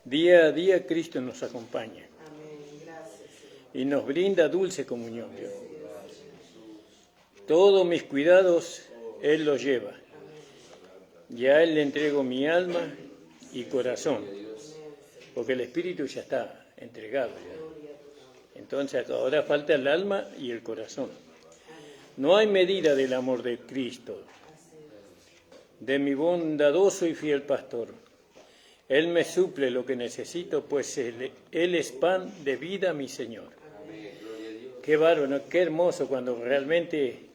Día a día Cristo nos acompaña y nos brinda dulce comunión. Todos mis cuidados Él los lleva. Y a Él le entrego mi alma y corazón, porque el Espíritu ya está entregado. Entonces ahora falta el alma y el corazón. No hay medida del amor de Cristo, de mi bondadoso y fiel pastor. Él me suple lo que necesito, pues Él es pan de vida, mi Señor. Qué bárbaro, qué hermoso cuando realmente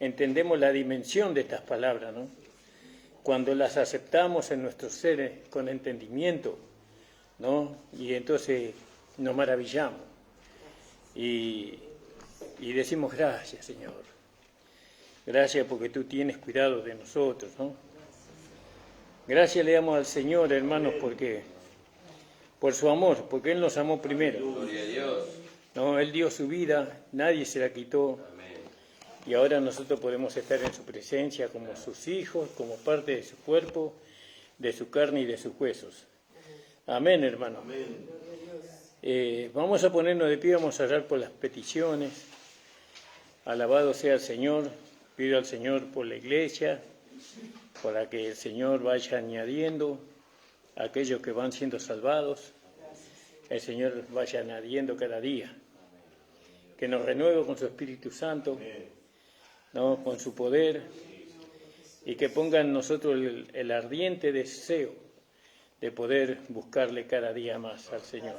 entendemos la dimensión de estas palabras, ¿no? Cuando las aceptamos en nuestros seres con entendimiento, ¿no? Y entonces nos maravillamos y decimos gracias, Señor. Gracias porque tú tienes cuidado de nosotros, ¿no? Gracias le damos al Señor, hermanos, porque por su amor, porque Él nos amó primero. Gloria a Dios. No, Él dio su vida, nadie se la quitó. Amén. Y ahora nosotros podemos estar en su presencia como sus hijos, como parte de su cuerpo, de su carne y de sus huesos. Amén, hermano. Amén. Vamos a ponernos de pie, vamos a orar por las peticiones. Alabado sea el Señor. Pido al Señor por la iglesia, para que el Señor vaya añadiendo a aquellos que van siendo salvados. El Señor vaya añadiendo cada día. Que nos renueve con su Espíritu Santo, ¿no? Con su poder, y que ponga en nosotros el ardiente deseo de poder buscarle cada día más al Señor.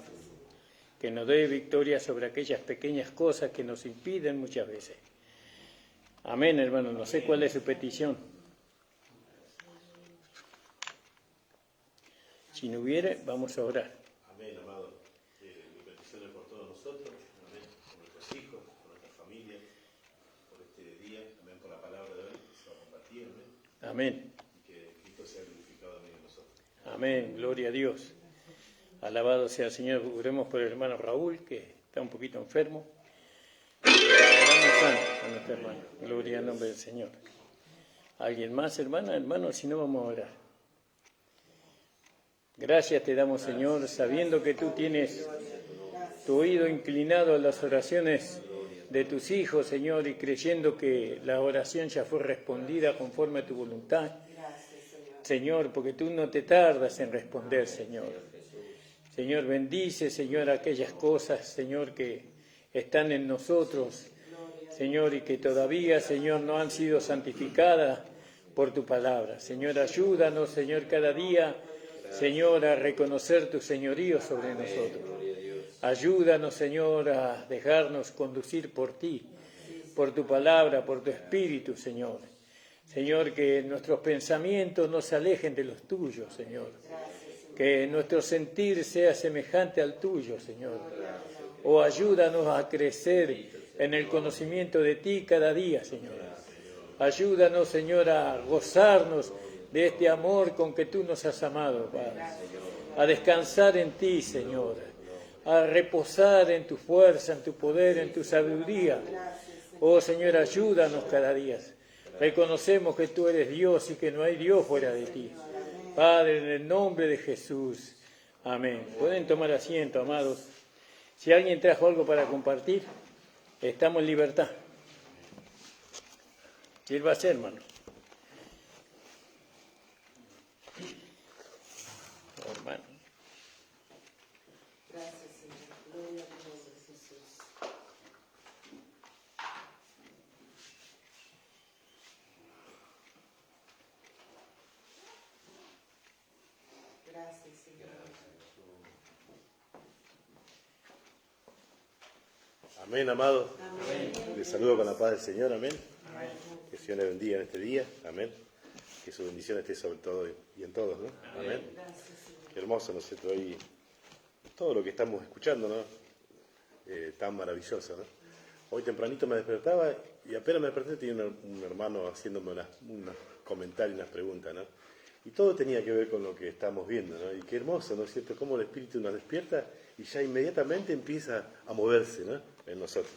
Que nos dé victoria sobre aquellas pequeñas cosas que nos impiden muchas veces. Amén, hermano. No sé cuál es su petición. Si no hubiere, vamos a orar. Amén, amado. Mi petición es por todos nosotros, amén, por nuestros hijos, por nuestras familias, por este día, amén, por la palabra de hoy que se va a compartir, amén. Amén. Y que Cristo sea glorificado en medio de nosotros. Amén. Gloria a Dios. Alabado sea el Señor. Oremos por el hermano Raúl, que está un poquito enfermo. Oramos a nuestro hermano. Gloria al nombre del Señor. ¿Alguien más, hermana? Hermano, si no, vamos a orar. Gracias te damos, Señor, sabiendo que tú tienes tu oído inclinado a las oraciones de tus hijos, Señor, y creyendo que la oración ya fue respondida conforme a tu voluntad. Señor, porque tú no te tardas en responder, Señor. Señor, bendice, Señor, aquellas cosas, Señor, que están en nosotros, Señor, y que todavía, Señor, no han sido santificadas por tu palabra. Señor, ayúdanos, Señor, cada día, Señor, a reconocer tu señorío sobre nosotros. Ayúdanos, Señor, a dejarnos conducir por ti, por tu palabra, por tu espíritu, Señor. Señor, que nuestros pensamientos no se alejen de los tuyos, Señor. Que nuestro sentir sea semejante al tuyo, Señor. Oh, ayúdanos a crecer en el conocimiento de ti cada día, Señor. Ayúdanos, Señor, a gozarnos de este amor con que tú nos has amado, Padre. A descansar en ti, Señor. A reposar en tu fuerza, en tu poder, en tu sabiduría. Oh, Señor, ayúdanos cada día. Reconocemos que tú eres Dios y que no hay Dios fuera de ti. Padre, en el nombre de Jesús. Amén. Pueden tomar asiento, amados. Si alguien trajo algo para compartir, estamos en libertad. Sírvase, hermano. Hermano. Gracias, Señor. Gloria a tu nombre, Jesús. Gracias, Señor. Amén, amado. Amén. Les saludo con la paz del Señor, amén. Que el Señor les bendiga en este día, amén. Que su bendición esté sobre todo y en todos, ¿no? Amén. Gracias, Señor. Qué hermoso, ¿no es cierto? Hoy todo lo que estamos escuchando, ¿no? Tan maravilloso, ¿no? Hoy tempranito me despertaba y apenas me desperté tenía un hermano haciéndome unos comentarios, unas preguntas, ¿no? Y todo tenía que ver con lo que estamos viendo, ¿no? Y qué hermoso, ¿no es cierto? Cómo el Espíritu nos despierta y ya inmediatamente empieza a moverse, ¿no? En nosotros.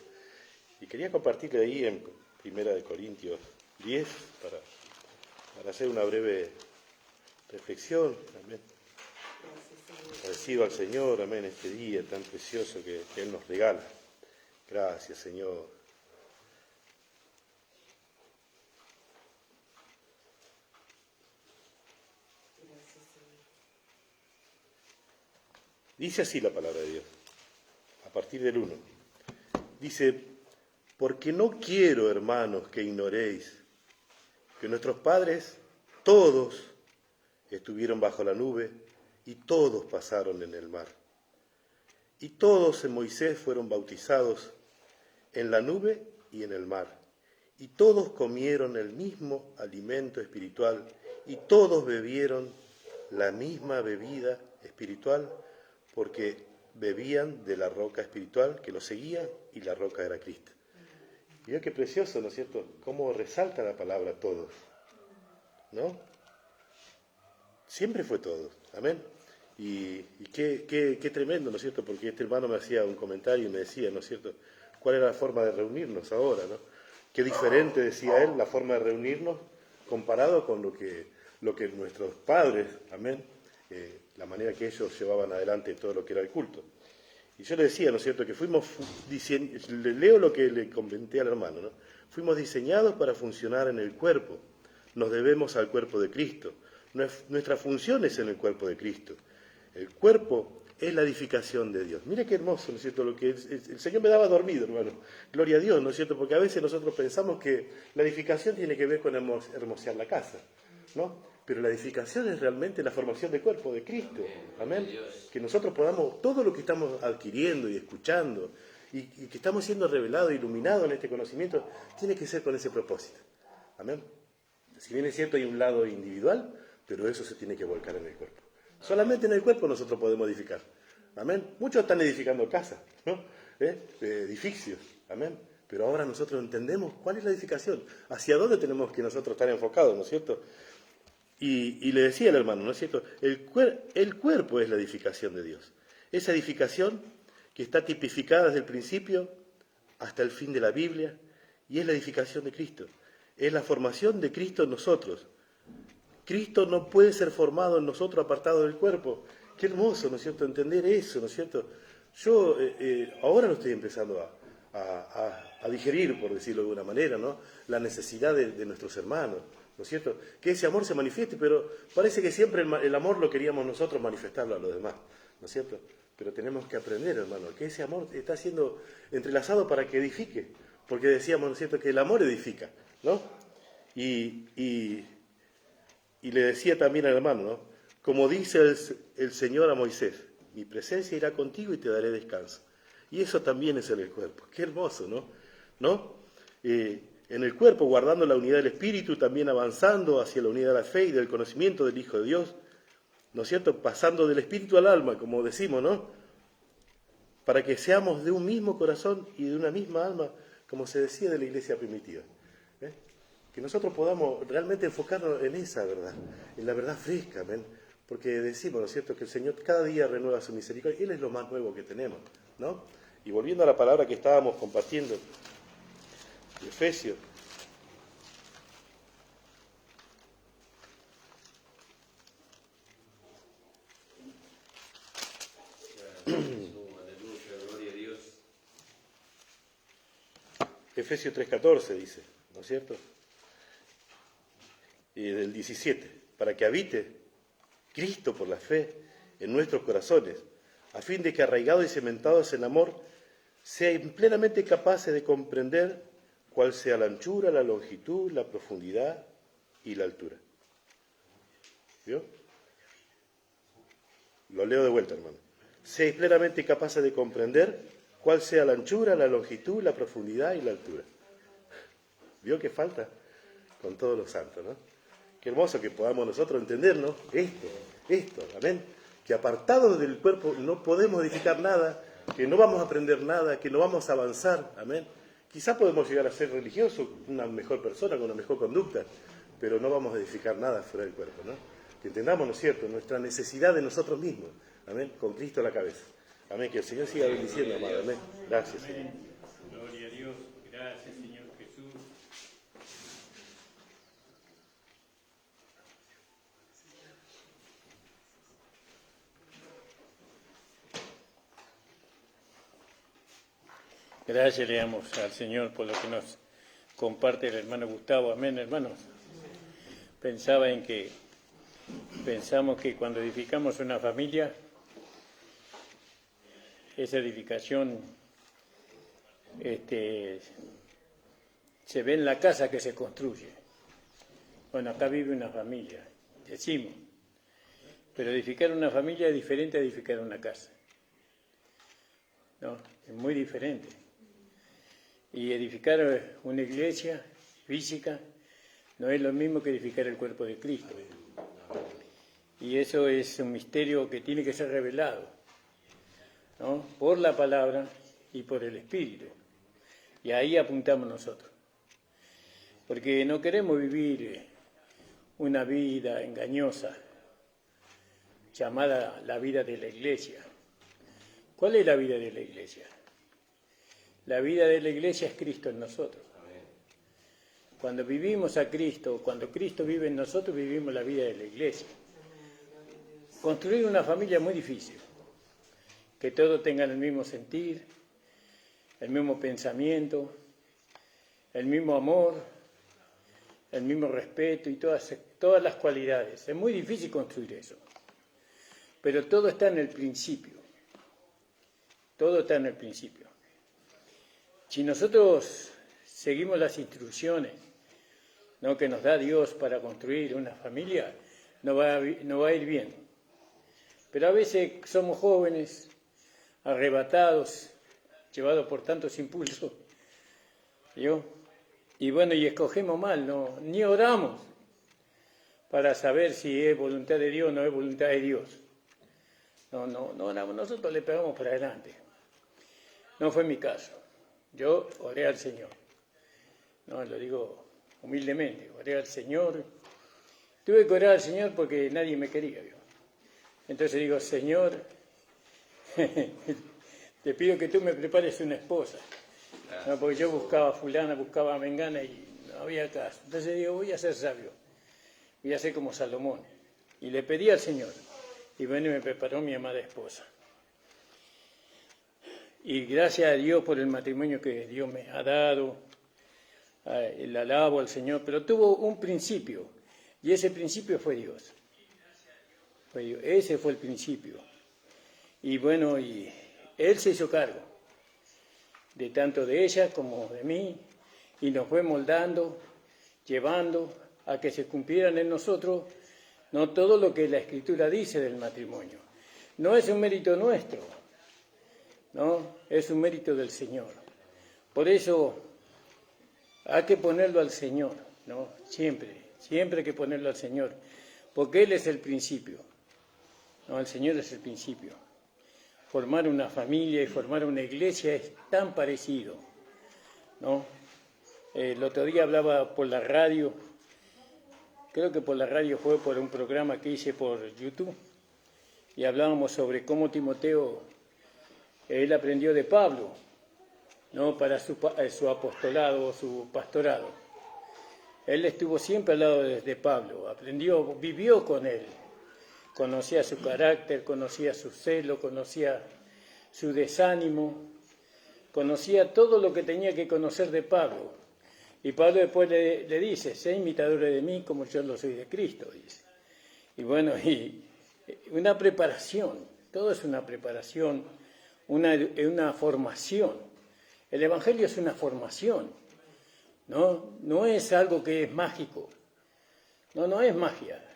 Y quería compartirle ahí en 1 Corintios 10 para hacer una breve reflexión también. Para bendecido al Señor, amén, este día tan precioso que Él nos regala. Gracias, Señor. Dice así la palabra de Dios, a partir del 1. Dice, porque no quiero, hermanos, que ignoréis que nuestros padres todos estuvieron bajo la nube y todos pasaron en el mar. Y todos en Moisés fueron bautizados en la nube y en el mar. Y todos comieron el mismo alimento espiritual y todos bebieron la misma bebida espiritual porque bebían de la roca espiritual que los seguía y la roca era Cristo. Y vea qué precioso, ¿no es cierto?, cómo resalta la palabra todos, ¿no? Siempre fue todos, amén. Y qué tremendo, ¿no es cierto?, porque este hermano me hacía un comentario y me decía, ¿no es cierto?, cuál era la forma de reunirnos ahora, ¿no? Qué diferente, decía él, la forma de reunirnos comparado con lo que nuestros padres, amén, la manera que ellos llevaban adelante todo lo que era el culto. Y yo le decía, ¿no es cierto?, que fuimos, le leo lo que le comenté al hermano, ¿no? Fuimos diseñados para funcionar en el cuerpo, nos debemos al cuerpo de Cristo, nuestra función es en el cuerpo de Cristo. El cuerpo es la edificación de Dios. Mire qué hermoso, ¿no es cierto?, lo que el Señor me daba dormido, hermano. Gloria a Dios, ¿no es cierto?, porque a veces nosotros pensamos que la edificación tiene que ver con hermosear la casa, ¿no? Pero la edificación es realmente la formación del cuerpo de Cristo. Amén. Que nosotros podamos, todo lo que estamos adquiriendo y escuchando, y que estamos siendo revelados, iluminados en este conocimiento, tiene que ser con ese propósito. Amén. Si bien es cierto, hay un lado individual, pero eso se tiene que volcar en el cuerpo. Solamente en el cuerpo nosotros podemos edificar. Amén. Muchos están edificando casas, ¿no? Edificios. Amén. Pero ahora nosotros entendemos cuál es la edificación, hacia dónde tenemos que nosotros estar enfocados, ¿no es cierto? Y le decía al hermano, ¿no es cierto?, el cuerpo es la edificación de Dios. Esa edificación que está tipificada desde el principio hasta el fin de la Biblia, y es la edificación de Cristo. Es la formación de Cristo en nosotros. Cristo no puede ser formado en nosotros apartado del cuerpo. Qué hermoso, ¿no es cierto?, entender eso, ¿no es cierto? Yo ahora lo estoy empezando a digerir, por decirlo de alguna manera, ¿no?, la necesidad de nuestros hermanos, ¿no es cierto?, que ese amor se manifieste, pero parece que siempre el amor lo queríamos nosotros manifestarlo a los demás, ¿no es cierto? Pero tenemos que aprender, hermano, que ese amor está siendo entrelazado para que edifique, porque decíamos, ¿no es cierto?, que el amor edifica, ¿no? Y le decía también al hermano, ¿no?, como dice el Señor a Moisés, mi presencia irá contigo y te daré descanso. Y eso también es en el cuerpo. Qué hermoso, ¿no? En el cuerpo, guardando la unidad del Espíritu, también avanzando hacia la unidad de la fe y del conocimiento del Hijo de Dios, ¿no es cierto?, pasando del Espíritu al alma, como decimos, ¿no?, para que seamos de un mismo corazón y de una misma alma, como se decía de la iglesia primitiva. Que nosotros podamos realmente enfocarnos en esa verdad, en la verdad fresca, ¿ven? Porque decimos, ¿no es cierto?, que el Señor cada día renueva su misericordia, y Él es lo más nuevo que tenemos, ¿no? Y volviendo a la palabra que estábamos compartiendo, Efesios, Efesios 3:14 dice, ¿no es cierto?, y del 17, para que habite Cristo por la fe en nuestros corazones, a fin de que arraigados y cementados en amor, sean plenamente capaces de comprender cuál sea la anchura, la longitud, la profundidad y la altura. ¿Vio? Lo leo de vuelta, hermano. Seáis plenamente capaces de comprender cuál sea la anchura, la longitud, la profundidad y la altura. ¿Vio qué falta? Con todos los santos, ¿no? Qué hermoso que podamos nosotros entendernos esto, amén. Que apartados del cuerpo no podemos edificar nada, que no vamos a aprender nada, que no vamos a avanzar, amén. Quizás podemos llegar a ser religiosos, una mejor persona, con una mejor conducta, pero no vamos a edificar nada fuera del cuerpo, ¿no? Que entendamos, ¿no es cierto?, nuestra necesidad de nosotros mismos, amén, con Cristo a la cabeza. Amén, que el Señor siga bendiciendo, amado, amén. Gracias, Señor. Gloria a Dios, gracias, Señor Jesús. Gracias le damos al Señor por lo que nos comparte el hermano Gustavo. Amén, hermanos. Pensamos que cuando edificamos una familia, esa edificación se ve en la casa que se construye. Bueno, acá vive una familia, decimos. Pero edificar una familia es diferente a edificar una casa. ¿No? Es muy diferente. Y edificar una iglesia física no es lo mismo que edificar el cuerpo de Cristo. Y eso es un misterio que tiene que ser revelado, ¿no? Por la palabra y por el Espíritu. Y ahí apuntamos nosotros. Porque no queremos vivir una vida engañosa llamada la vida de la iglesia. ¿Cuál es la vida de la iglesia? La vida de la iglesia es Cristo en nosotros. Cuando vivimos a Cristo, cuando Cristo vive en nosotros, vivimos la vida de la iglesia. Construir una familia es muy difícil. Que todos tengan el mismo sentir, el mismo pensamiento, el mismo amor, el mismo respeto y todas las cualidades. Es muy difícil construir eso. Pero todo está en el principio. Todo está en el principio. Si nosotros seguimos las instrucciones, ¿no?, que nos da Dios para construir una familia, no va a ir bien. Pero a veces somos jóvenes, arrebatados, llevados por tantos impulsos, ¿yo? Y bueno, y escogemos mal, ¿no? Ni oramos para saber si es voluntad de Dios o no es voluntad de Dios. No oramos, nosotros le pegamos para adelante. No fue mi caso. Yo oré al Señor. No, lo digo humildemente, oré al Señor. Tuve que orar al Señor porque nadie me quería, ¿vio? Entonces digo, Señor, te pido que tú me prepares una esposa. No, porque yo buscaba a fulana, buscaba a mengana y no había caso. Entonces digo, voy a ser sabio, voy a ser como Salomón. Y le pedí al Señor, y bueno, me preparó mi amada esposa. Y gracias a Dios por el matrimonio que Dios me ha dado, el alabo al Señor, pero tuvo un principio, y ese principio fue Dios. Ese fue el principio. Y bueno, y Él se hizo cargo de tanto de ella como de mí, y nos fue moldando, llevando a que se cumplieran en nosotros no todo lo que la Escritura dice del matrimonio. No es un mérito nuestro, no, es un mérito del Señor. Por eso hay que ponerlo al Señor, ¿no? Siempre hay que ponerlo al Señor, porque Él es el principio, ¿no? El Señor es el principio. Formar una familia y formar una iglesia es tan parecido, ¿no? El otro día hablaba por la radio, creo que por la radio fue por un programa que hice por YouTube, y hablábamos sobre cómo Timoteo, él aprendió de Pablo, ¿no?, para su apostolado, su pastorado. Él estuvo siempre al lado de Pablo, aprendió, vivió con él. Conocía su carácter, conocía su celo, conocía su desánimo, conocía todo lo que tenía que conocer de Pablo. Y Pablo después le dice, sé imitadores de mí como yo lo soy de Cristo, dice. Y bueno, y una preparación, todo es una preparación, una formación. El Evangelio es una formación, no es algo que es mágico, no es magia.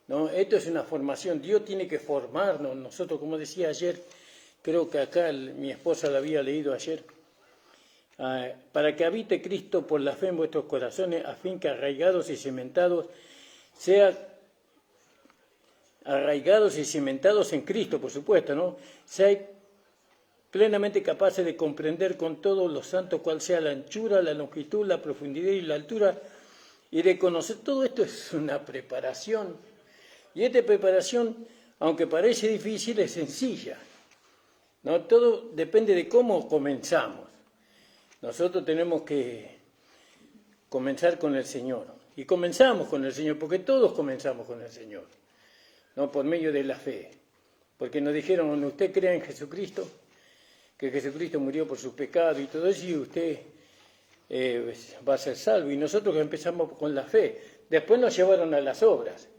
No, esto es una formación. Dios tiene que formarnos. Nosotros, como decía ayer, creo que acá mi esposa lo había leído ayer, para que habite Cristo por la fe en vuestros corazones, a fin que arraigados y cimentados en Cristo, por supuesto, ¿no?, seáis plenamente capaces de comprender con todos los santos cuál sea la anchura, la longitud, la profundidad y la altura, y de conocer. Todo esto es una preparación. Y esta preparación, aunque parece difícil, es sencilla, ¿no? Todo depende de cómo comenzamos. Nosotros tenemos que comenzar con el Señor. Y comenzamos con el Señor, porque todos comenzamos con el Señor, ¿no?, por medio de la fe. Porque nos dijeron, usted crea en Jesucristo, que Jesucristo murió por sus pecados y todo eso, y usted va a ser salvo. Y nosotros que empezamos con la fe, después nos llevaron a las obras,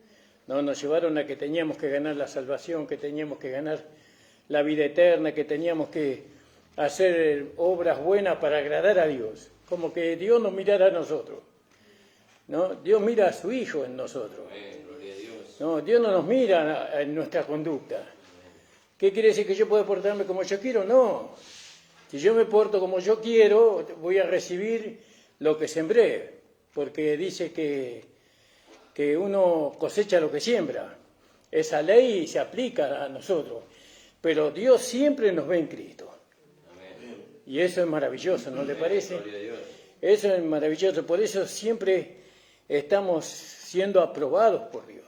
¿no? Nos llevaron a que teníamos que ganar la salvación, que teníamos que ganar la vida eterna, que teníamos que hacer obras buenas para agradar a Dios, como que Dios nos mirara a nosotros, ¿no? Dios mira a su Hijo en nosotros. Gloria a Dios. No, Dios no nos mira en nuestra conducta. ¿Qué quiere decir? ¿Que yo puedo portarme como yo quiero? No. Si yo me porto como yo quiero, voy a recibir lo que sembré, porque dice que uno cosecha lo que siembra. Esa ley se aplica a nosotros, pero Dios siempre nos ve en Cristo. Amén. Y eso es maravilloso, ¿no le parece? Gloria a Dios. Eso es maravilloso, por eso siempre estamos siendo aprobados por Dios.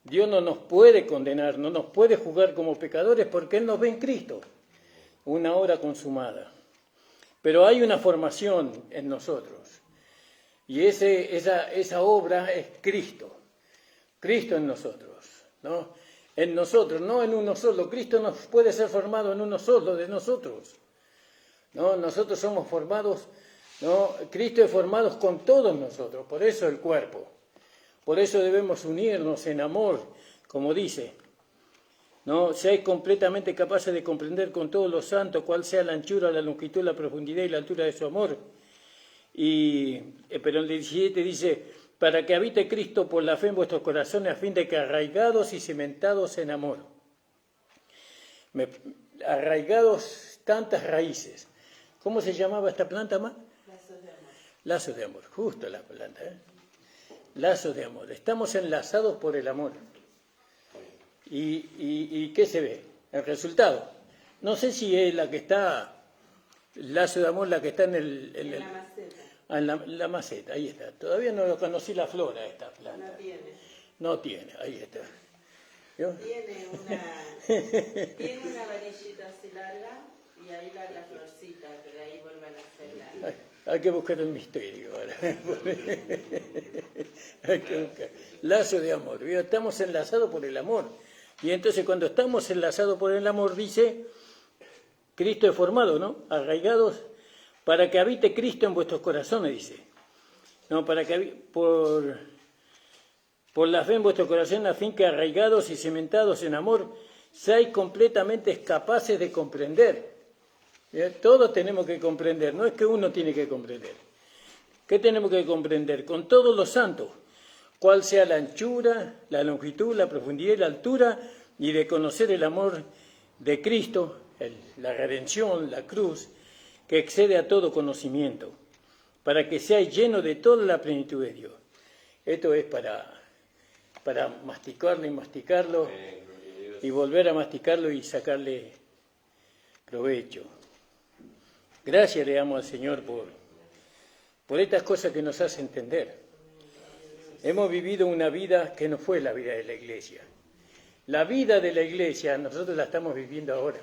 Dios no nos puede condenar, no nos puede juzgar como pecadores porque Él nos ve en Cristo, una obra consumada. Pero hay una formación en nosotros y esa obra es Cristo, Cristo en nosotros, ¿no? En nosotros, no en uno solo. Cristo no puede ser formado en uno solo de nosotros, ¿no? Nosotros somos formados, ¿no? Cristo es formado con todos nosotros, por eso el cuerpo. Por eso debemos unirnos en amor, como dice, ¿no? Seáis completamente capaces de comprender con todos los santos cuál sea la anchura, la longitud, la profundidad y la altura de su amor. Pero en el 17 dice, para que habite Cristo por la fe en vuestros corazones, a fin de que arraigados y cimentados en amor. Arraigados, tantas raíces. ¿Cómo se llamaba esta planta más? Lazos de amor. Lazos de amor, justo la planta, ¿eh? Lazos de amor. Estamos enlazados por el amor. ¿Y qué se ve? El resultado. No sé si es la que está, el lazo de amor, la que está en La maceta. la maceta, ahí está. Todavía no conocí la flora de esta planta. No tiene. No tiene, ahí está. ¿Vio? Tiene una varillita así larga y ahí la florcita, pero ahí vuelve a nacer la... Hay que buscar el misterio ahora. Hay que buscar. Lazo de amor. ¿Vio? Estamos enlazados por el amor. Y entonces cuando estamos enlazados por el amor, dice, Cristo es formado, ¿no? Arraigados, para que habite Cristo en vuestros corazones, dice. No, para que por la fe en vuestros corazones, a fin que arraigados y cimentados en amor, seáis completamente capaces de comprender. Todos tenemos que comprender, no es que uno tiene que comprender. ¿Qué tenemos que comprender? Con todos los santos, cuál sea la anchura, la longitud, la profundidad y la altura, y de conocer el amor de Cristo, la redención, la cruz, que excede a todo conocimiento, para que seáis llenos de toda la plenitud de Dios. Esto es para masticarlo y masticarlo, y volver a masticarlo y sacarle provecho. Gracias le damos al Señor por estas cosas que nos hace entender. Hemos vivido una vida que no fue la vida de la iglesia. La vida de la iglesia nosotros la estamos viviendo ahora,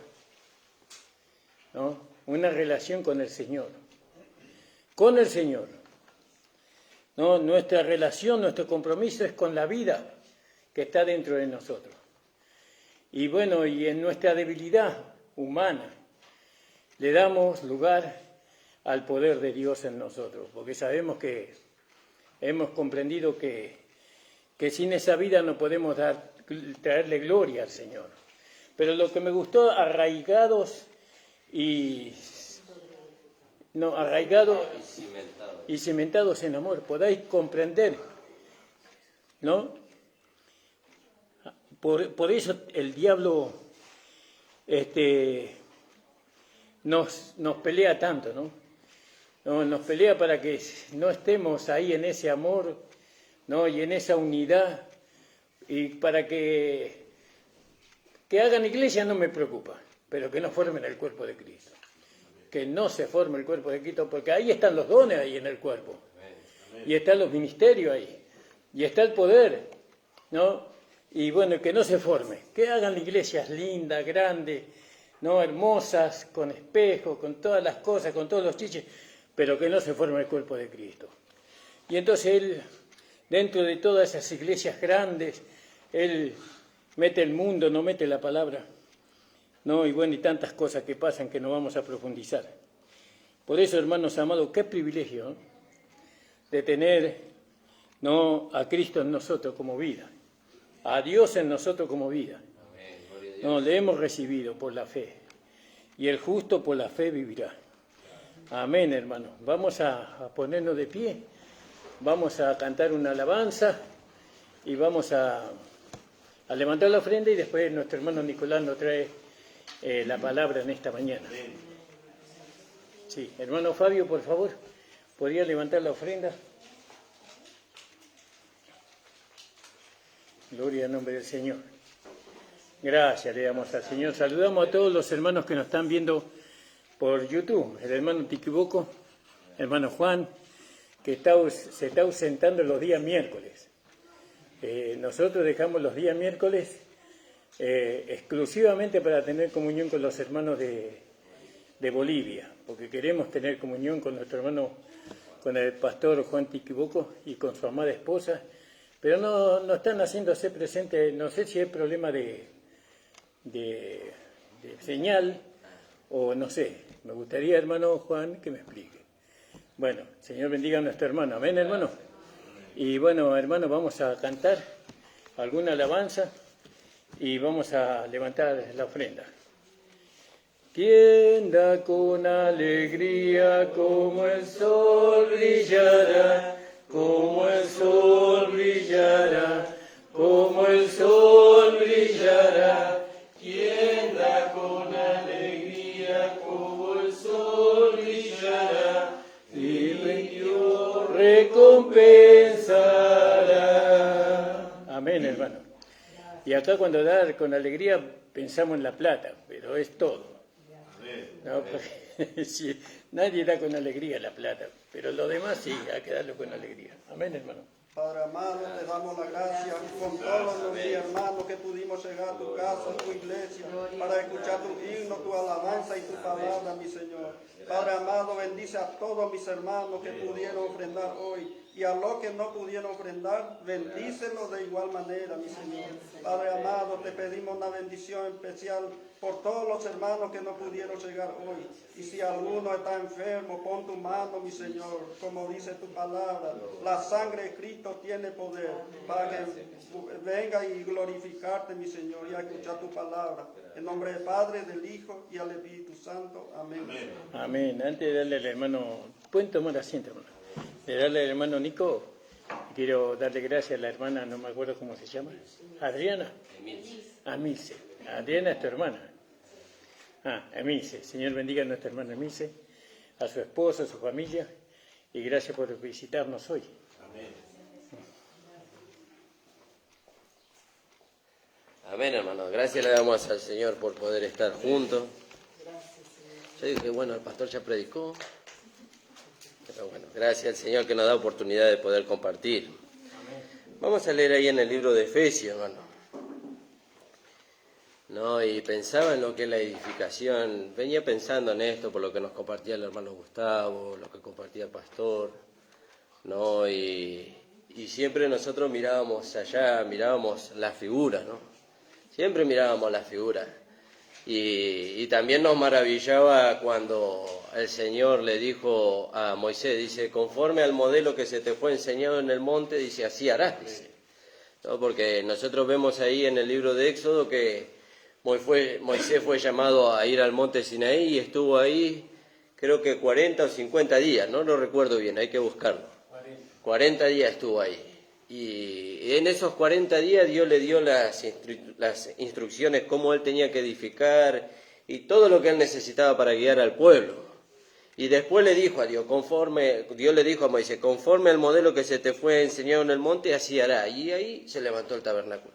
¿no? Una relación con el Señor. Con el Señor. ¿No? Nuestra relación, nuestro compromiso es con la vida que está dentro de nosotros. Y bueno, y en nuestra debilidad humana, le damos lugar al poder de Dios en nosotros, porque sabemos que hemos comprendido que sin esa vida no podemos traerle gloria al Señor. Pero lo que me gustó, arraigados y cimentados en amor, podáis comprender, ¿no? Por eso el diablo nos pelea tanto, ¿no? Nos pelea para que no estemos ahí en ese amor, ¿no? Y en esa unidad, y para que hagan iglesia no me preocupa, pero que no formen el cuerpo de Cristo. Que no se forme el cuerpo de Cristo, porque ahí están los dones ahí en el cuerpo, y están los ministerios ahí, y está el poder, ¿no? Y bueno, que no se forme, que hagan iglesias lindas, grandes, ¿no? Hermosas, con espejos, con todas las cosas, con todos los chiches, pero que no se forme el cuerpo de Cristo. Y entonces Él, dentro de todas esas iglesias grandes, Él mete el mundo, no mete la palabra, ¿no? Y bueno, y tantas cosas que pasan que no vamos a profundizar. Por eso, hermanos amados, qué privilegio, ¿no? De tener, ¿no?, a Cristo en nosotros como vida, a Dios en nosotros como vida. No, le hemos recibido por la fe, y el justo por la fe vivirá. Amén, hermano. Vamos a ponernos de pie, vamos a cantar una alabanza y vamos a levantar la ofrenda, y después nuestro hermano Nicolás nos trae la palabra en esta mañana. Sí, hermano Fabio, por favor, ¿podría levantar la ofrenda? Gloria al nombre del Señor. Gracias le damos al Señor. Saludamos a todos los hermanos que nos están viendo por YouTube. El hermano Tiquiboco, hermano Juan, que se está ausentando los días miércoles. Nosotros dejamos los días miércoles exclusivamente para tener comunión con los hermanos de Bolivia, porque queremos tener comunión con nuestro hermano, con el pastor Juan Tiquiboco y con su amada esposa, pero no están haciéndose presentes. No sé si es problema de señal o no sé. Me gustaría, hermano Juan, que me explique. Bueno, Señor bendiga a nuestro hermano. Amén, hermano. Y bueno, hermano, vamos a cantar alguna alabanza y vamos a levantar la ofrenda. Tienda con alegría como el sol brillará, como el sol brillará, como el sol brillará. Tienda con alegría como el sol brillará, y Dios recompensará. Amén, hermano. Y acá cuando dar con alegría pensamos en la plata, pero es todo. No, porque, sí, nadie da con alegría la plata, pero lo demás sí, hay que darlo con alegría. Amén, hermano. Padre amado, te damos la gracia con todos los hermanos que pudimos llegar a tu casa, a tu iglesia, para escuchar tu himno, tu alabanza y tu palabra, mi Señor. Padre amado, bendice a todos mis hermanos que pudieron ofrendar hoy, y a los que no pudieron ofrendar, bendícelos de igual manera, mi Señor. Padre amado, te pedimos una bendición especial por todos los hermanos que no pudieron llegar hoy. Y si alguno está enfermo, pon tu mano, mi Señor, como dice tu palabra. La sangre de Cristo tiene poder para que venga y glorificarte, mi Señor, y a escuchar tu palabra. En nombre del Padre, del Hijo y al Espíritu Santo. Amén. Amén. Antes de darle al hermano, pueden tomar asiento, hermano. De darle al hermano Nico, quiero darle gracias a la hermana, no me acuerdo cómo se llama, Adriana. Emilce. Adriana es tu hermana. Emilce. Señor bendiga a nuestra hermana Emilce, a su esposo, a su familia, y gracias por visitarnos hoy. Amén. Amén, hermano. Gracias le damos al Señor por poder estar juntos. Yo dije, bueno, el pastor ya predicó. Pero bueno, gracias al Señor que nos da oportunidad de poder compartir. Vamos a leer ahí en el libro de Efesios, hermano. No, y pensaba en lo que es la edificación. Venía pensando en esto por lo que nos compartía el hermano Gustavo, lo que compartía el pastor. No, y siempre nosotros mirábamos allá, mirábamos la figura, ¿no? Siempre mirábamos la figura. Y también nos maravillaba cuando el Señor le dijo a Moisés, dice, conforme al modelo que se te fue enseñado en el monte, dice, así harás, dice. ¿No? Porque nosotros vemos ahí en el libro de Éxodo que Moisés fue llamado a ir al monte Sinaí y estuvo ahí, creo que 40 o 50 días, no lo recuerdo bien, hay que buscarlo. 40 días estuvo ahí. Y en esos 40 días Dios le dio las instrucciones cómo él tenía que edificar y todo lo que él necesitaba para guiar al pueblo. Y después le dijo a Dios, Dios le dijo a Moisés, conforme al modelo que se te fue enseñado en el monte, así hará. Y ahí se levantó el tabernáculo.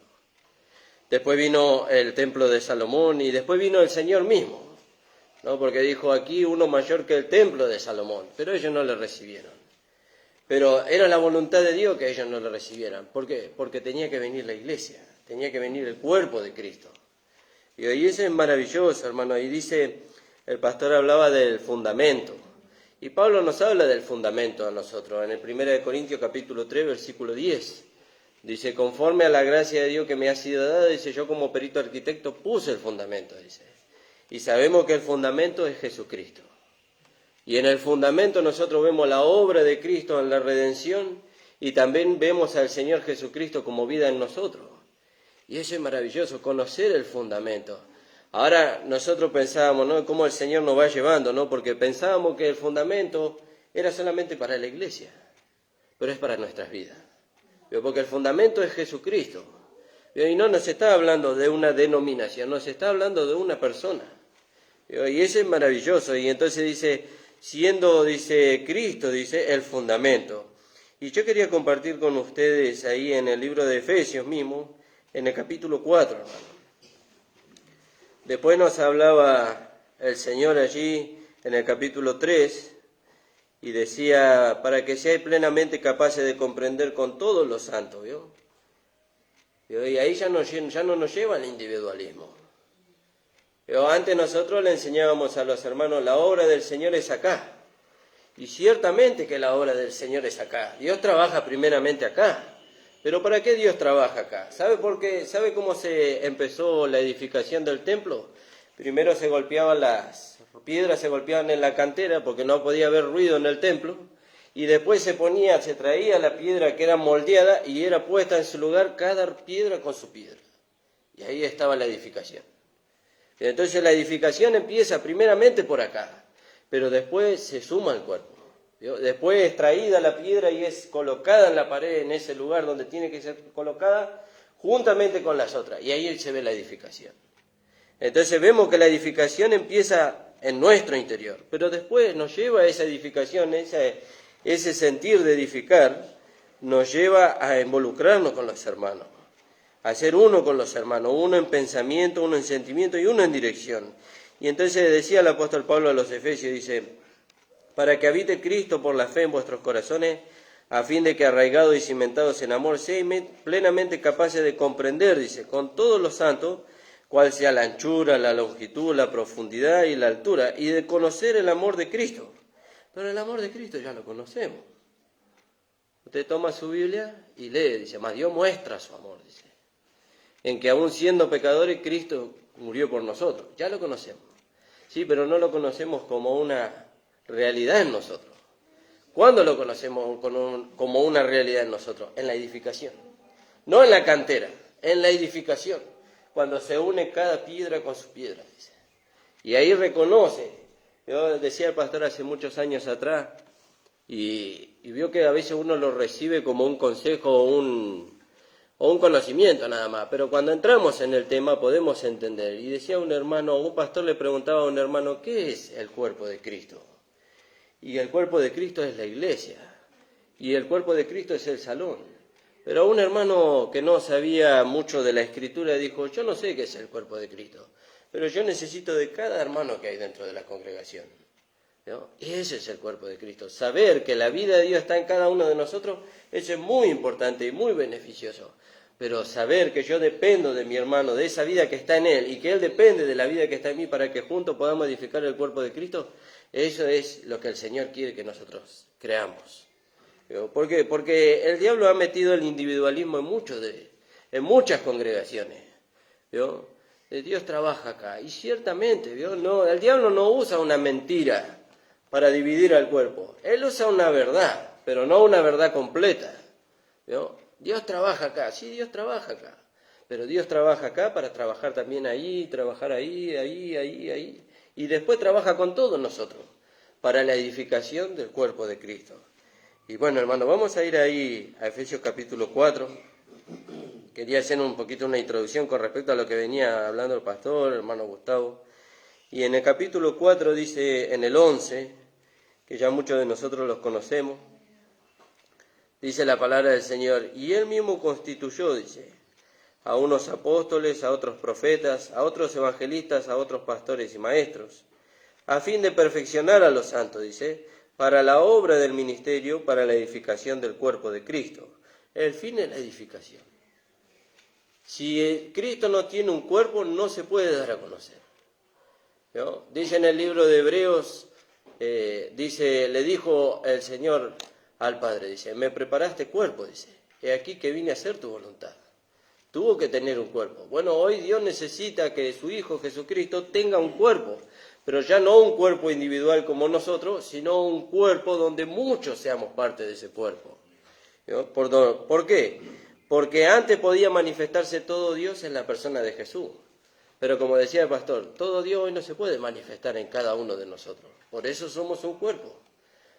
Después vino el templo de Salomón y después vino el Señor mismo, ¿no? Porque dijo aquí uno mayor que el templo de Salomón, pero ellos no le recibieron. Pero era la voluntad de Dios que ellos no le recibieran. ¿Por qué? Porque tenía que venir la iglesia, tenía que venir el cuerpo de Cristo. Y ahí eso es maravilloso, hermano. Ahí dice, el pastor hablaba del fundamento. Y Pablo nos habla del fundamento a nosotros. En el 1 Corintios capítulo 3, versículo 10. Dice, conforme a la gracia de Dios que me ha sido dada, dice, yo como perito arquitecto puse el fundamento, dice. y sabemos que el fundamento es Jesucristo. Y en el fundamento nosotros vemos la obra de Cristo en la redención y también vemos al Señor Jesucristo como vida en nosotros. Y eso es maravilloso, conocer el fundamento. Ahora nosotros pensábamos, ¿no?, cómo el Señor nos va llevando, ¿no?, porque pensábamos que el fundamento era solamente para la iglesia, pero es para nuestras vidas. Porque el fundamento es Jesucristo. Y no nos está hablando de una denominación, nos está hablando de una persona. Y eso es maravilloso. Y entonces dice, siendo, dice, Cristo, dice, el fundamento. Y yo quería compartir con ustedes ahí en el libro de Efesios mismo, en el capítulo 4, hermano. Después nos hablaba el Señor allí en el capítulo 3 y decía, para que seáis plenamente capaces de comprender con todos los santos, ¿vio? Y ahí ya no nos lleva al individualismo. Pero antes nosotros le enseñábamos a los hermanos, la obra del Señor es acá. Y ciertamente que la obra del Señor es acá. Dios trabaja primeramente acá. Pero ¿para qué Dios trabaja acá? ¿Sabe por qué? ¿Sabe cómo se empezó la edificación del templo? Primero se golpeaban las piedras, se golpeaban en la cantera porque no podía haber ruido en el templo. Y después se traía la piedra que era moldeada y era puesta en su lugar cada piedra con su piedra. Y ahí estaba la edificación. Entonces la edificación empieza primeramente por acá, pero después se suma al cuerpo. Después es traída la piedra y es colocada en la pared, en ese lugar donde tiene que ser colocada, juntamente con las otras. Y ahí se ve la edificación. Entonces vemos que la edificación empieza en nuestro interior, pero después nos lleva a esa edificación, ese sentir de edificar, nos lleva a involucrarnos con los hermanos, a ser uno con los hermanos, uno en pensamiento, uno en sentimiento y uno en dirección. Y entonces decía el apóstol Pablo a los Efesios, dice, para que habite Cristo por la fe en vuestros corazones, a fin de que arraigados y cimentados en amor, seáis plenamente capaces de comprender, dice, con todos los santos, cuál sea la anchura, la longitud, la profundidad y la altura, y de conocer el amor de Cristo. Pero el amor de Cristo ya lo conocemos. Usted toma su Biblia y lee, dice, más Dios muestra su amor, dice, en que aún siendo pecadores, Cristo murió por nosotros. Ya lo conocemos. Sí, pero no lo conocemos como una realidad en nosotros. ¿Cuándo lo conocemos como una realidad en nosotros? En la edificación. No en la cantera, en la edificación. Cuando se une cada piedra con su piedra, dice. Y ahí reconoce. Yo decía el pastor hace muchos años atrás, y vio que a veces uno lo recibe como un consejo o un conocimiento nada más, pero cuando entramos en el tema podemos entender. Y decía un hermano, un pastor le preguntaba a un hermano, ¿qué es el cuerpo de Cristo? Y el cuerpo de Cristo es la iglesia, y el cuerpo de Cristo es el salón. Pero un hermano que no sabía mucho de la Escritura dijo, yo no sé qué es el cuerpo de Cristo, pero yo necesito de cada hermano que hay dentro de la congregación, ¿no? Y ese es el cuerpo de Cristo. Saber que la vida de Dios está en cada uno de nosotros, eso es muy importante y muy beneficioso. Pero saber que yo dependo de mi hermano, de esa vida que está en él, y que él depende de la vida que está en mí para que juntos podamos edificar el cuerpo de Cristo, eso es lo que el Señor quiere que nosotros creamos. ¿Por qué? Porque el diablo ha metido el individualismo en muchas congregaciones. ¿Vio? Dios trabaja acá. Y ciertamente, ¿vio? No, el diablo no usa una mentira para dividir al cuerpo. Él usa una verdad, pero no una verdad completa. ¿Vio? Dios trabaja acá. Sí, Dios trabaja acá. Pero Dios trabaja acá para trabajar también ahí, trabajar ahí. Y después trabaja con todos nosotros para la edificación del cuerpo de Cristo. Y bueno, hermano, vamos a ir ahí a Efesios capítulo 4. Quería hacer un poquito una introducción con respecto a lo que venía hablando el pastor, el hermano Gustavo. Y en el capítulo 4 dice, en el 11, que ya muchos de nosotros los conocemos, dice la palabra del Señor, y Él mismo constituyó, dice, a unos apóstoles, a otros profetas, a otros evangelistas, a otros pastores y maestros, a fin de perfeccionar a los santos, dice, para la obra del ministerio, para la edificación del cuerpo de Cristo. El fin es la edificación. Si Cristo no tiene un cuerpo, no se puede dar a conocer, ¿no? Dice en el libro de Hebreos, le dijo el Señor al Padre, dice, me preparaste cuerpo, dice, he aquí que vine a hacer tu voluntad. tuvo que tener un cuerpo. Bueno, hoy Dios necesita que su Hijo Jesucristo tenga un cuerpo, pero ya no un cuerpo individual como nosotros, sino un cuerpo donde muchos seamos parte de ese cuerpo. ¿No? ¿Por qué? Porque antes podía manifestarse todo Dios en la persona de Jesús. Pero como decía el pastor, todo Dios hoy no se puede manifestar en cada uno de nosotros. Por eso somos un cuerpo.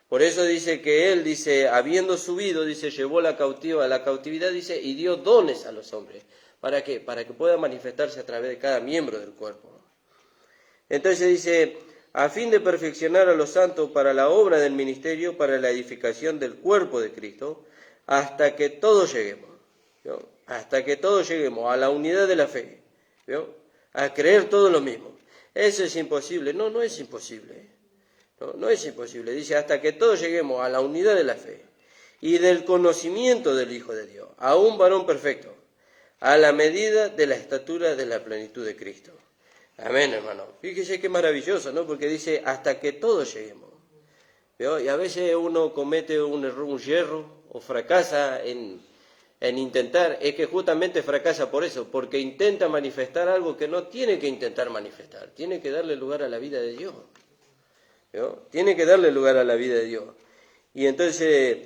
Por eso dice que Él, dice, habiendo subido, dice, llevó la cautividad, dice, y dio dones a los hombres. ¿Para qué? Para que pueda manifestarse a través de cada miembro del cuerpo. Entonces dice, a fin de perfeccionar a los santos para la obra del ministerio, para la edificación del cuerpo de Cristo, hasta que todos lleguemos, ¿no? Hasta que todos lleguemos a la unidad de la fe, ¿no? A creer todo lo mismo. Eso es imposible. No, no es imposible. No es imposible. Dice, hasta que todos lleguemos a la unidad de la fe y del conocimiento del Hijo de Dios, a un varón perfecto, a la medida de la estatura de la plenitud de Cristo. Amén, hermano. Fíjese qué maravilloso, ¿no? Porque dice, hasta que todos lleguemos. ¿Vio? Y a veces uno comete un error, un yerro, o fracasa en intentar, es que justamente fracasa por eso, porque intenta manifestar algo que no tiene que intentar manifestar, tiene que darle lugar a la vida de Dios. ¿No? Tiene que darle lugar a la vida de Dios. Y entonces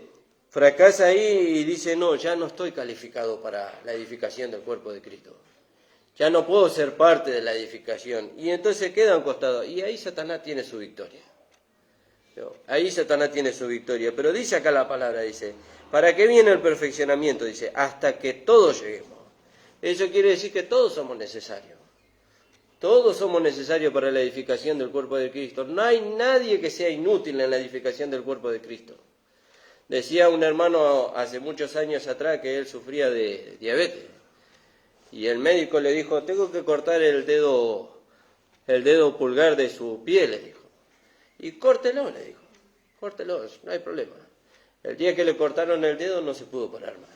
fracasa ahí y dice, no, ya no estoy calificado para la edificación del cuerpo de Cristo. Ya no puedo ser parte de la edificación. Y entonces queda a un costado. Y ahí Satanás tiene su victoria. ¿No? Ahí Satanás tiene su victoria. Pero dice acá la palabra, dice, ¿para qué viene el perfeccionamiento? Dice, hasta que todos lleguemos. Eso quiere decir que todos somos necesarios. Todos somos necesarios para la edificación del cuerpo de Cristo. No hay nadie que sea inútil en la edificación del cuerpo de Cristo. Decía un hermano hace muchos años atrás que él sufría de diabetes. Y el médico le dijo, tengo que cortar el dedo pulgar de su pie, le dijo. Y córtelo, le dijo. Córtelo, no hay problema. El día que le cortaron el dedo no se pudo parar más.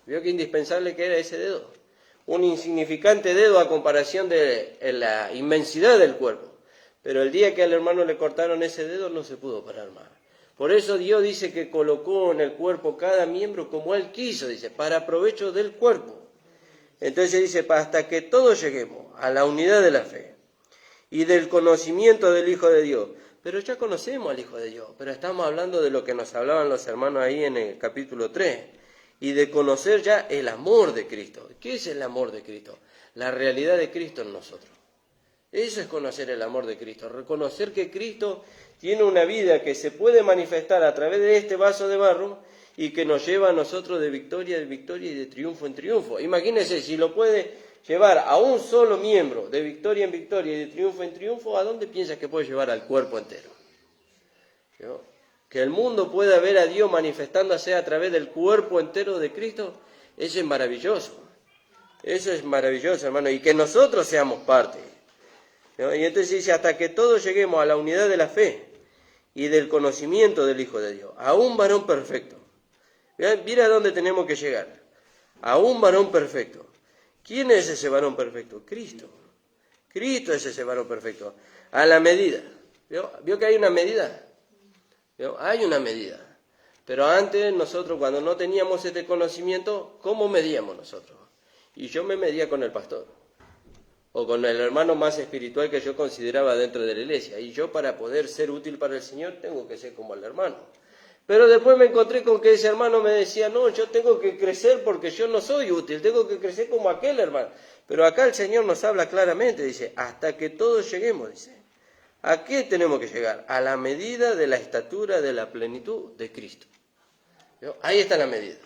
¿Vio qué indispensable que era ese dedo? Un insignificante dedo a comparación de la inmensidad del cuerpo. Pero el día que al hermano le cortaron ese dedo no se pudo parar más. Por eso Dios dice que colocó en el cuerpo cada miembro como Él quiso, dice, para provecho del cuerpo. Entonces dice, hasta que todos lleguemos a la unidad de la fe y del conocimiento del Hijo de Dios. Pero ya conocemos al Hijo de Dios, pero estamos hablando de lo que nos hablaban los hermanos ahí en el capítulo 3. Y de conocer ya el amor de Cristo. ¿Qué es el amor de Cristo? La realidad de Cristo en nosotros. Eso es conocer el amor de Cristo. Reconocer que Cristo tiene una vida que se puede manifestar a través de este vaso de barro y que nos lleva a nosotros de victoria en victoria y de triunfo en triunfo. Imagínense, si lo puede llevar a un solo miembro de victoria en victoria y de triunfo en triunfo, ¿a dónde piensas que puede llevar al cuerpo entero? ¿No? Que el mundo pueda ver a Dios manifestándose a través del cuerpo entero de Cristo, eso es maravilloso. Eso es maravilloso, hermano, y que nosotros seamos parte. ¿No? Y entonces dice, hasta que todos lleguemos a la unidad de la fe y del conocimiento del Hijo de Dios, a un varón perfecto. Mira a dónde tenemos que llegar. A un varón perfecto. ¿Quién es ese varón perfecto? Cristo. Cristo es ese varón perfecto. A la medida. ¿Vio que hay una medida? ¿Vio? Hay una medida. Pero antes nosotros, cuando no teníamos este conocimiento, ¿cómo medíamos nosotros? Y yo me medía con el pastor. O con el hermano más espiritual que yo consideraba dentro de la iglesia. Y yo, para poder ser útil para el Señor, tengo que ser como el hermano. Pero después me encontré con que ese hermano me decía, no, yo tengo que crecer porque yo no soy útil, tengo que crecer como aquel hermano. Pero acá el Señor nos habla claramente, dice, hasta que todos lleguemos, dice. ¿A qué tenemos que llegar? A la medida de la estatura de la plenitud de Cristo. ¿Vio? Ahí está la medida.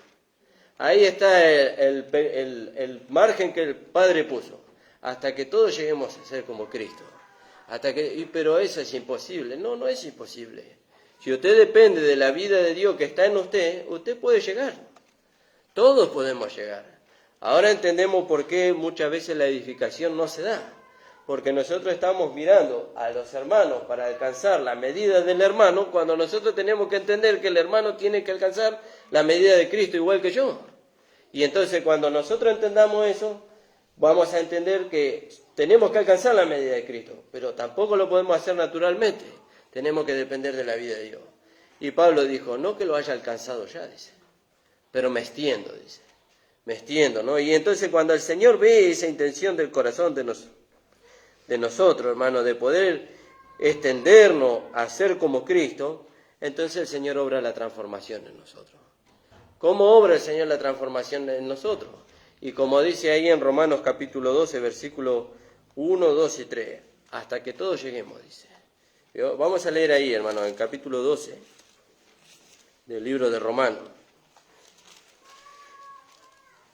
Ahí está el margen que el Padre puso. Hasta que todos lleguemos a ser como Cristo. Pero eso es imposible. No, no es imposible. Si usted depende de la vida de Dios que está en usted, usted puede llegar. Todos podemos llegar. Ahora entendemos por qué muchas veces la edificación no se da. Porque nosotros estamos mirando a los hermanos para alcanzar la medida del hermano, cuando nosotros tenemos que entender que el hermano tiene que alcanzar la medida de Cristo igual que yo. Y entonces cuando nosotros entendamos eso, vamos a entender que tenemos que alcanzar la medida de Cristo, pero tampoco lo podemos hacer naturalmente. Tenemos que depender de la vida de Dios. Y Pablo dijo, no que lo haya alcanzado ya, dice, pero me extiendo, dice. Me extiendo, ¿no? Y entonces cuando el Señor ve esa intención del corazón de nosotros, hermano, de poder extendernos a ser como Cristo, entonces el Señor obra la transformación en nosotros. ¿Cómo obra el Señor la transformación en nosotros? Y como dice ahí en Romanos capítulo 12, versículos 1, 2 y 3, hasta que todos lleguemos, dice. Vamos a leer ahí, hermano, en capítulo 12 del libro de Romanos.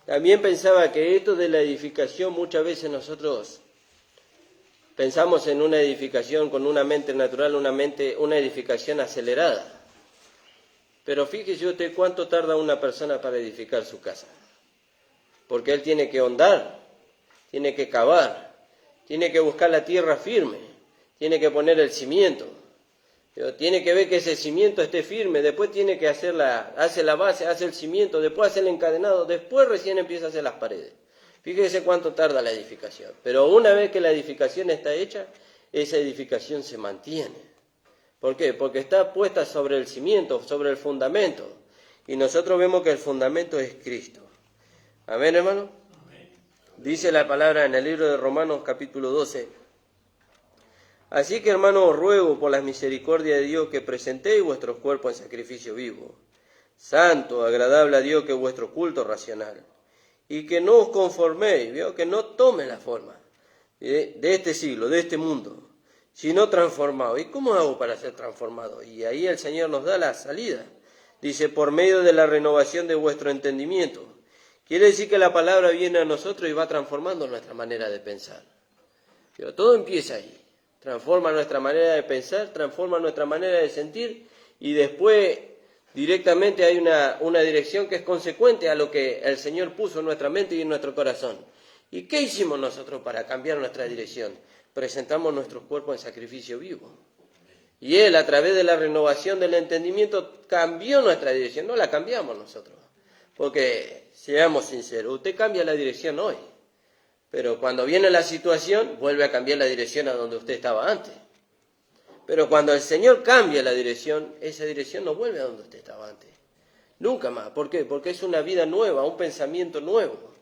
También pensaba que esto de la edificación, muchas veces nosotros pensamos en una edificación con una mente natural, una edificación acelerada. Pero fíjese usted cuánto tarda una persona para edificar su casa. Porque él tiene que hondar, tiene que cavar, tiene que buscar la tierra firme, tiene que poner el cimiento, tiene que ver que ese cimiento esté firme, después tiene que hace la base, hace el cimiento, después hace el encadenado, después recién empieza a hacer las paredes. Fíjese cuánto tarda la edificación. Pero una vez que la edificación está hecha, esa edificación se mantiene. ¿Por qué? Porque está puesta sobre el cimiento, sobre el fundamento. Y nosotros vemos que el fundamento es Cristo. ¿Amén, hermano? Amén. Dice la palabra en el libro de Romanos capítulo 12. Así que, hermano, os ruego por las misericordias de Dios que presentéis vuestros cuerpos en sacrificio vivo, santo, agradable a Dios, que es vuestro culto racional. Y que no os conforméis, ¿vio? Que no tome la forma de este siglo, de este mundo, sino transformado. ¿Y cómo hago para ser transformado? Y ahí el Señor nos da la salida. Dice, por medio de la renovación de vuestro entendimiento. Quiere decir que la palabra viene a nosotros y va transformando nuestra manera de pensar. Pero todo empieza ahí. Transforma nuestra manera de pensar, transforma nuestra manera de sentir y después directamente hay una dirección que es consecuente a lo que el Señor puso en nuestra mente y en nuestro corazón. ¿Y qué hicimos nosotros para cambiar nuestra dirección? Presentamos nuestros cuerpos en sacrificio vivo. Y Él, a través de la renovación del entendimiento, cambió nuestra dirección. No la cambiamos nosotros. Porque, seamos sinceros, usted cambia la dirección hoy. Pero cuando viene la situación, vuelve a cambiar la dirección a donde usted estaba antes. Pero cuando el Señor cambia la dirección, esa dirección no vuelve a donde usted estaba antes. Nunca más. ¿Por qué? Porque es una vida nueva, un pensamiento nuevo.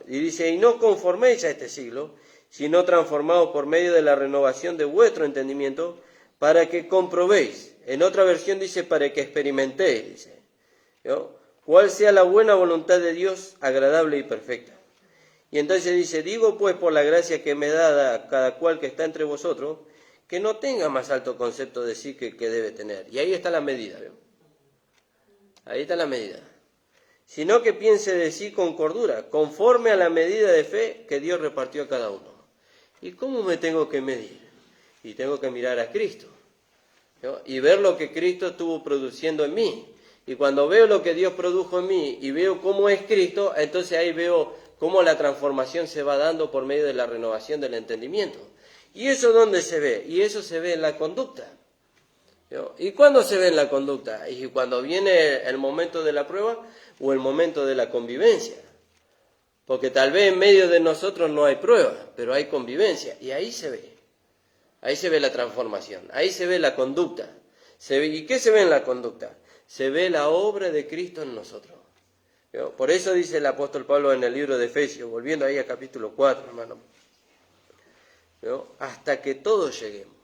Y dice, y no conforméis a este siglo, sino transformados por medio de la renovación de vuestro entendimiento, para que comprobéis. En otra versión dice, para que experimentéis, dice, cuál sea la buena voluntad de Dios, agradable y perfecta. Y entonces dice, digo pues por la gracia que me da a cada cual que está entre vosotros, que no tenga más alto concepto de sí que debe tener. Y ahí está la medida, ¿veo? Ahí está la medida. Sino que piense de sí con cordura, conforme a la medida de fe que Dios repartió a cada uno. ¿Y cómo me tengo que medir? Y tengo que mirar a Cristo, ¿no? Y ver lo que Cristo estuvo produciendo en mí. Y cuando veo lo que Dios produjo en mí y veo cómo es Cristo, entonces ahí veo cómo la transformación se va dando por medio de la renovación del entendimiento. ¿Y eso dónde se ve? Y eso se ve en la conducta, ¿no? ¿Y cuándo se ve en la conducta? Y cuando viene el momento de la prueba o el momento de la convivencia. Porque tal vez en medio de nosotros no hay prueba, pero hay convivencia. Y ahí se ve. Ahí se ve la transformación. Ahí se ve la conducta. ¿Y qué se ve en la conducta? Se ve la obra de Cristo en nosotros. Por eso dice el apóstol Pablo en el libro de Efesios, volviendo ahí a capítulo 4, hermano. Hasta que todos lleguemos.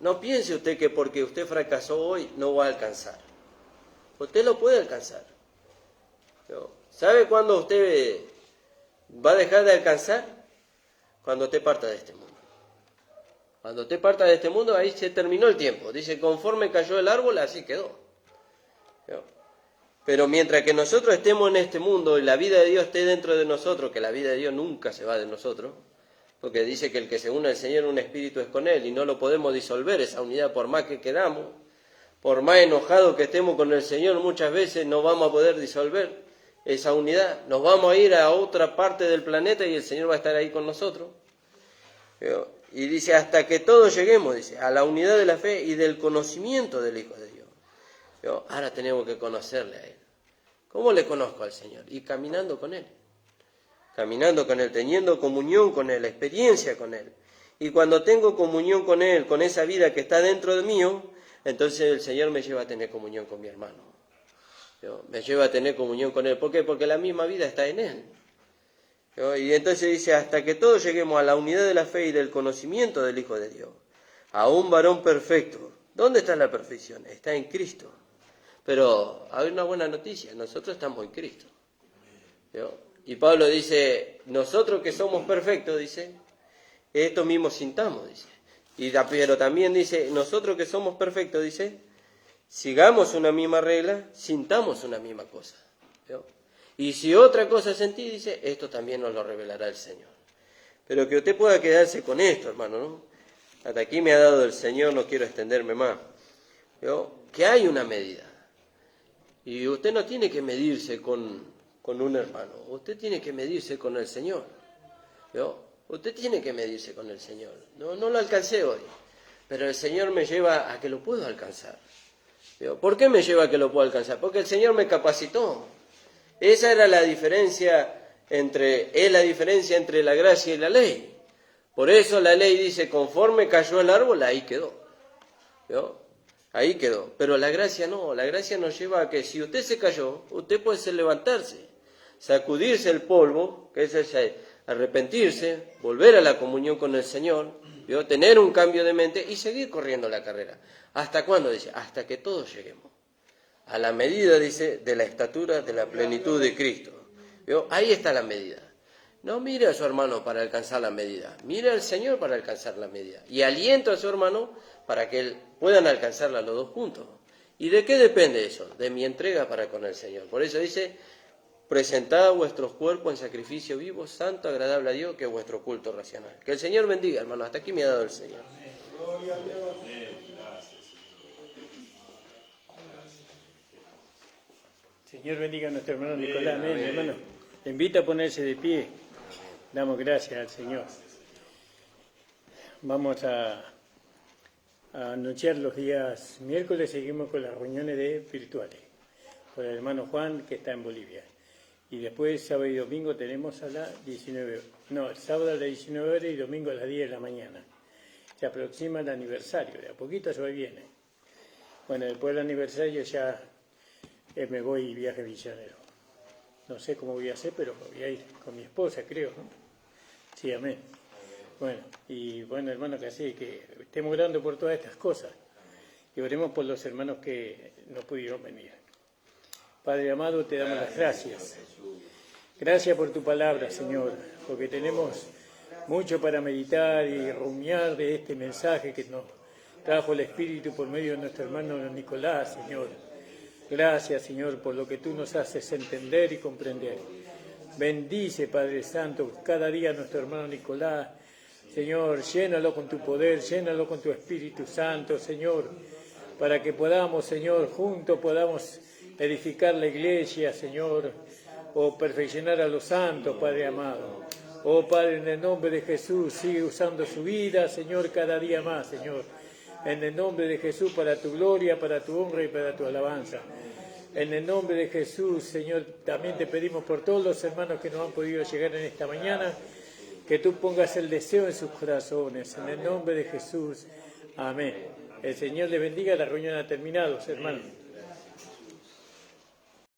No piense usted que porque usted fracasó hoy no va a alcanzar. Usted lo puede alcanzar. ¿Sabe cuándo usted va a dejar de alcanzar? Cuando usted parta de este mundo. Cuando usted parta de este mundo, ahí se terminó el tiempo. Dice, conforme cayó el árbol, así quedó. Pero mientras que nosotros estemos en este mundo y la vida de Dios esté dentro de nosotros, que la vida de Dios nunca se va de nosotros, porque dice que el que se une al Señor en un espíritu es con Él, y no lo podemos disolver esa unidad por más que queramos, por más enojados que estemos con el Señor, muchas veces no vamos a poder disolver esa unidad. Nos vamos a ir a otra parte del planeta y el Señor va a estar ahí con nosotros. Y dice, hasta que todos lleguemos, dice, a la unidad de la fe y del conocimiento del Hijo de Dios. Ahora tenemos que conocerle a Él. ¿Cómo le conozco al Señor? Y caminando con Él. Caminando con Él, teniendo comunión con Él, experiencia con Él. Y cuando tengo comunión con Él, con esa vida que está dentro de mí, entonces el Señor me lleva a tener comunión con mi hermano. Me lleva a tener comunión con Él. ¿Por qué? Porque la misma vida está en Él. Y entonces dice, hasta que todos lleguemos a la unidad de la fe y del conocimiento del Hijo de Dios, a un varón perfecto. ¿Dónde está la perfección? Está en Cristo. Pero hay una buena noticia, nosotros estamos en Cristo. Y Pablo dice, nosotros que somos perfectos, dice, esto mismo sintamos, dice. Pero también dice, nosotros que somos perfectos, dice, sigamos una misma regla, sintamos una misma cosa. Y si otra cosa sentí, dice, esto también nos lo revelará el Señor. Pero que usted pueda quedarse con esto, hermano, ¿no? Hasta aquí me ha dado el Señor, no quiero extenderme más. Que hay una medida. Y usted no tiene que medirse con un hermano, usted tiene que medirse con el Señor. Usted tiene que medirse con el Señor. No lo alcancé hoy, pero el Señor me lleva a que lo puedo alcanzar. ¿Por qué me lleva a que lo puedo alcanzar? Porque el Señor me capacitó. Esa era la diferencia entre la gracia y la ley. Por eso la ley dice, conforme cayó el árbol, ahí quedó. Ahí quedó. Pero la gracia no, la gracia nos lleva a que si usted se cayó, usted puede levantarse, sacudirse el polvo, que es arrepentirse, volver a la comunión con el Señor, tener un cambio de mente y seguir corriendo la carrera. ¿Hasta cuándo? Dice, hasta que todos lleguemos a la medida, dice, de la estatura de la plenitud de Cristo. Ahí está la medida. No mire a su hermano para alcanzar la medida, mire al Señor para alcanzar la medida. Y aliento a su hermano para que puedan alcanzarla los dos juntos. ¿Y de qué depende eso? De mi entrega para con el Señor. Por eso dice, presentad vuestros cuerpos en sacrificio vivo, santo, agradable a Dios, que es vuestro culto racional. Que el Señor bendiga, hermano. Hasta aquí me ha dado el Señor. Gloria a Dios. Señor bendiga a nuestro hermano Nicolás. Amén, hermano. Le invito a ponerse de pie. Damos gracias al Señor. Vamos a anunciar los días miércoles, seguimos con las reuniones virtuales, con el hermano Juan que está en Bolivia. Y después sábado y domingo tenemos a las 19 horas. Sábado a las 19 horas y domingo a las 10 de la mañana. Se aproxima el aniversario, de a poquito se va y viene. Bueno, después del aniversario ya me voy viaje misionero. No sé cómo voy a hacer, pero voy a ir con mi esposa, creo, ¿no? Sí, amén. Bueno, y bueno, hermano, que así, que estemos orando por todas estas cosas. Y oremos por los hermanos que no pudieron venir. Padre amado, te damos las gracias. Gracias por tu palabra, Señor, porque tenemos mucho para meditar y rumiar de este mensaje que nos trajo el Espíritu por medio de nuestro hermano Nicolás, Señor. Gracias, Señor, por lo que tú nos haces entender y comprender. Bendice, Padre Santo, cada día a nuestro hermano Nicolás. Señor, llénalo con tu poder, llénalo con tu Espíritu Santo, Señor, para que podamos, Señor, juntos podamos edificar la iglesia, Señor, o perfeccionar a los santos, Padre amado. Oh, Padre, en el nombre de Jesús, sigue usando su vida, Señor, cada día más, Señor. En el nombre de Jesús, para tu gloria, para tu honra y para tu alabanza. En el nombre de Jesús, Señor, también te pedimos por todos los hermanos que no han podido llegar en esta mañana, que tú pongas el deseo en sus corazones. En el nombre de Jesús. Amén. El Señor le bendiga. La reunión ha terminado, hermanos.